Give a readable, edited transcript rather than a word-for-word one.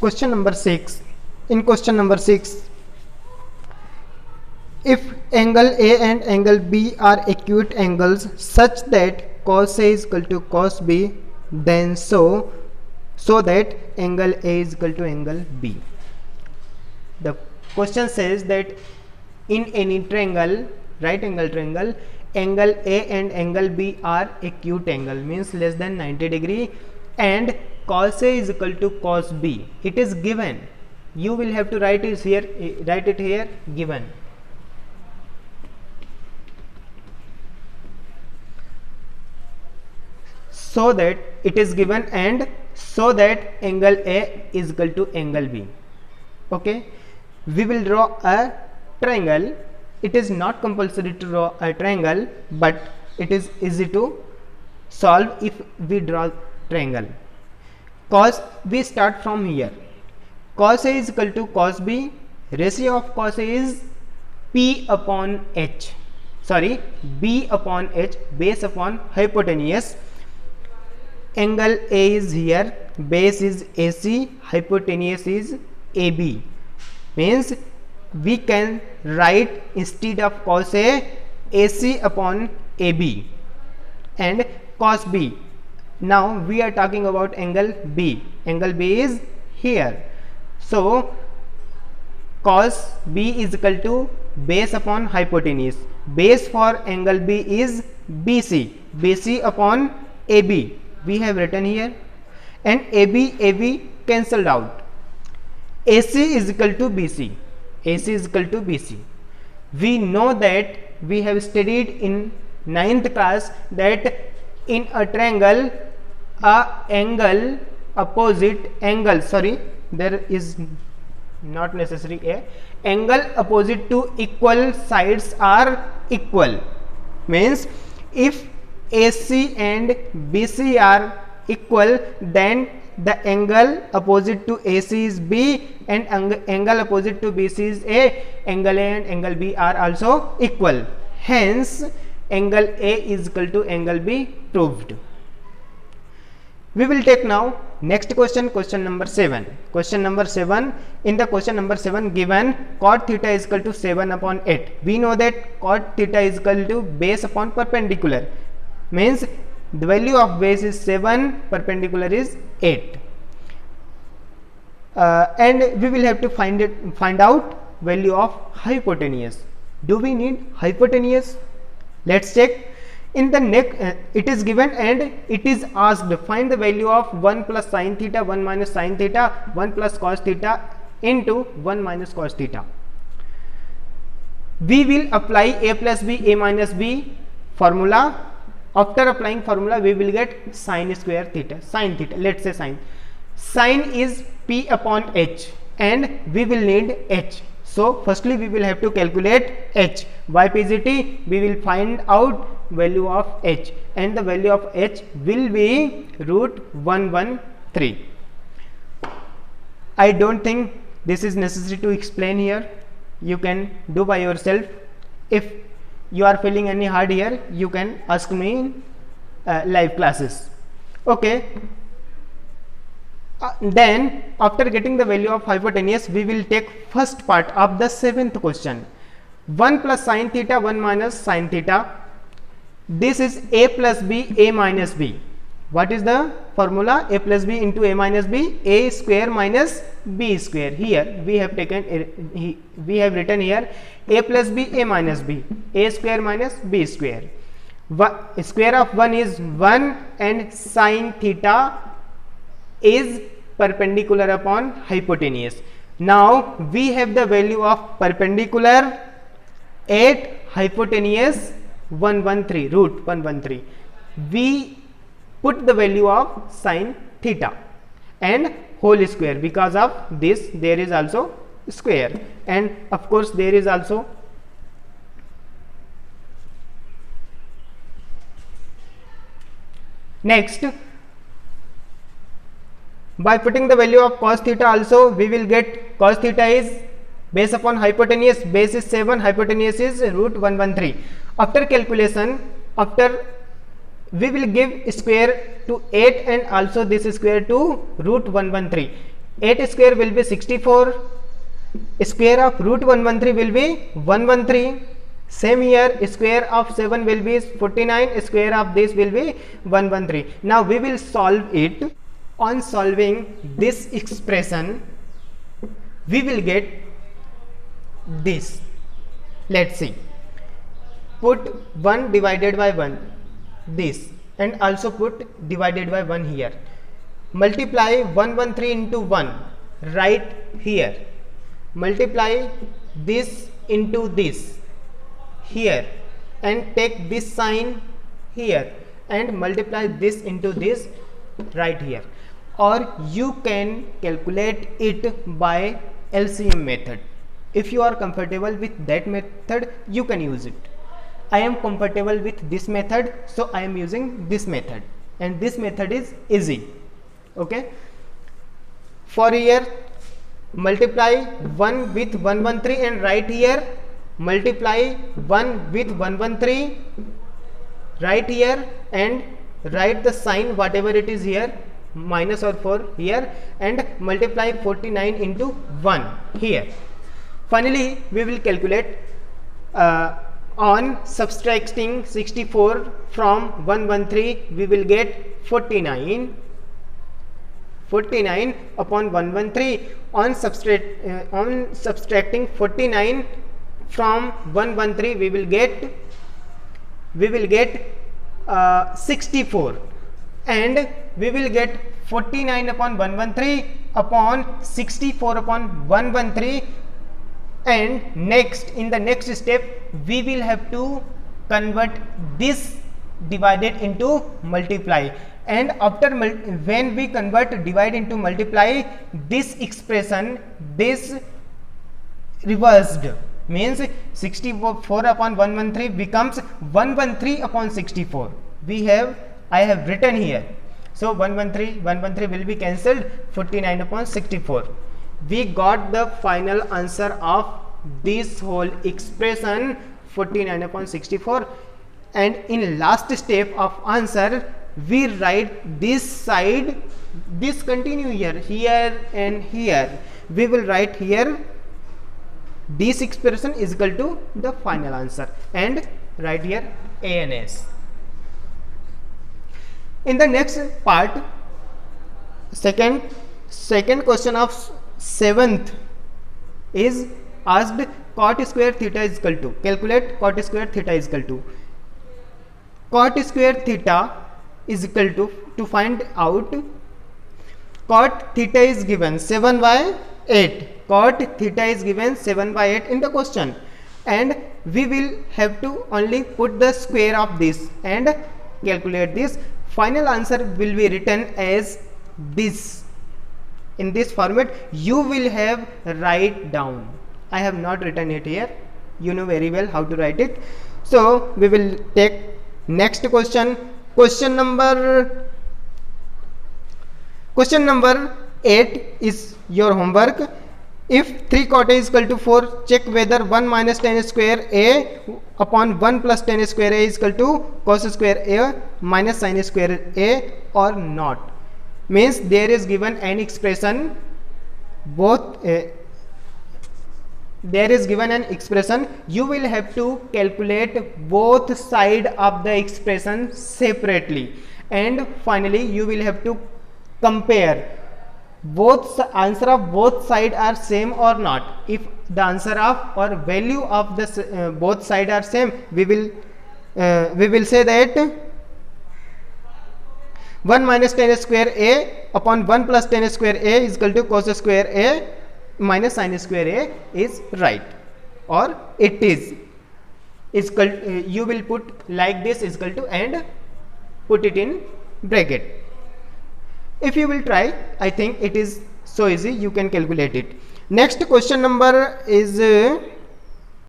Question number 6. In question number 6, if angle A and angle B are acute angles such that cos A is equal to cos B, then so that angle A is equal to angle B. The question says that in any triangle, right angle triangle, angle A and angle B are acute angle, means less than 90 degree, and cos A is equal to cos B. It is given. You will have to write it here given. So that it is given, and so that angle A is equal to angle B. Okay, we will draw a triangle. It is not compulsory to draw a triangle, but it is easy to solve if we draw triangle. Cos, we start from here. Cos A is equal to cos B. Ratio of cos A is P upon H. Sorry, B upon H, base upon hypotenuse. Angle A is here, base is AC, hypotenuse is AB. Means we can write instead of cos A, AC upon AB and cos B. Now we are talking about angle B. Angle B is here. So cos B is equal to base upon hypotenuse. Base for angle B is BC. BC upon AB. We have written here, and AB cancelled out. AC is equal to BC. AC is equal to BC. We know that we have studied in 9th class that in a triangle, angle opposite angle, sorry, there is not necessary a angle opposite to equal sides are equal. Means if AC and BC are equal, then the angle opposite to AC is B and angle opposite to BC is A. Angle A and angle B are also equal. Hence, angle A is equal to angle B proved. We will take now next question, question number 7. Question number 7, in the question number 7 given cot theta is equal to 7 upon 8. We know that cot theta is equal to base upon perpendicular. Means the value of base is 7, perpendicular is 8, and we will have to find out value of hypotenuse. Do we need hypotenuse? Let's check. In the next, it is given and it is asked find the value of 1 plus sin theta, 1 minus sin theta, 1 plus cos theta into 1 minus cos theta. We will apply a plus b, a minus b formula. After applying formula, we will get sin square theta, sin theta. Let's say sin. Sin is P upon H, and we will need H. So firstly, we will have to calculate H. By PGT, we will find out value of H, and the value of H will be root 113. I don't think this is necessary to explain here. You can do by yourself. If you are feeling any hard here, you can ask me in live classes. Okay. Then after getting the value of hypotenuse, we will take first part of the 7th question. 1 plus sin theta, 1 minus sin theta. This is a plus b, a minus b. What is the formula? A plus b into a minus b, a square minus b square. Here we have taken, we have written here a plus b, a minus b, a square minus b square. Square of 1 is 1, and sin theta is perpendicular upon hypotenuse. Now we have the value of perpendicular 8, hypotenuse 113, root 113. We put the value of sin theta and whole square. Because of this, there is also square, and of course there is also next. By putting the value of cos theta also, we will get cos theta is base upon hypotenuse, base is 7, hypotenuse is root 113. After calculation, after we will give square to 8 and also this square to root 113. 8 square will be 64. Square of root 113 will be 113. Same here, square of 7 will be 49. Square of this will be 113. Now we will solve it. On solving this expression, we will get this. Let's see. Put 1 divided by 1 this, and also put divided by 1 here. Multiply 113 into 1 right here. Multiply this into this here, and take this sign here, and multiply this into this right here. Or you can calculate it by LCM method. If you are comfortable with that method, you can use it. I am comfortable with this method, so I am using this method, and this method is easy. Okay, for here multiply 1 with 113, and right here multiply 1 with 113 right here, and write the sign whatever it is here, minus or 4 here, and multiply 49 into 1 here. Finally we will calculate on subtracting 64 from 113, we will get 49 upon 113. On subtracting 49 from 113, we will get 64, and we will get 49 upon 113 upon 64 upon 113. And next, in the next step, we will have to convert this divided into multiply, and after when we convert divide into multiply, this expression, this reversed, means 64 upon 113 becomes 113 upon 64. I have written here, so 113 will be cancelled, 49 upon 64. We got the final answer of this whole expression, 49 upon 64. And in last step of answer, we write this side, this continue here and here. We will write here this expression is equal to the final answer, and write here A and S. In the next part, second question of 7th is asked cot square theta is equal to, calculate cot square theta is equal to. Cot square theta is equal to find out, cot theta is given 7 by 8. Cot theta is given 7 by 8 in the question, and we will have to only put the square of this and calculate this. Final answer will be written as this. In this format you will have write down. I have not written it here, you know very well how to write it. So we will take next question. Question number 8 is your homework. If 3 cot A is equal to 4, check whether 1 minus tan square A upon 1 plus tan square A is equal to cos square A minus sin square A or not. Means there is given an expression, there is given an expression, you will have to calculate both side of the expression separately, and finally you will have to compare both answer of both side are same or not. If the answer of or value of the both side are same, we will say that 1 minus tan square A upon 1 plus tan square A is equal to cos square A minus sin square A is right, or it is equal, you will put like this is equal to and put it in bracket. If you will try, I think it is so easy, you can calculate it. Next question number is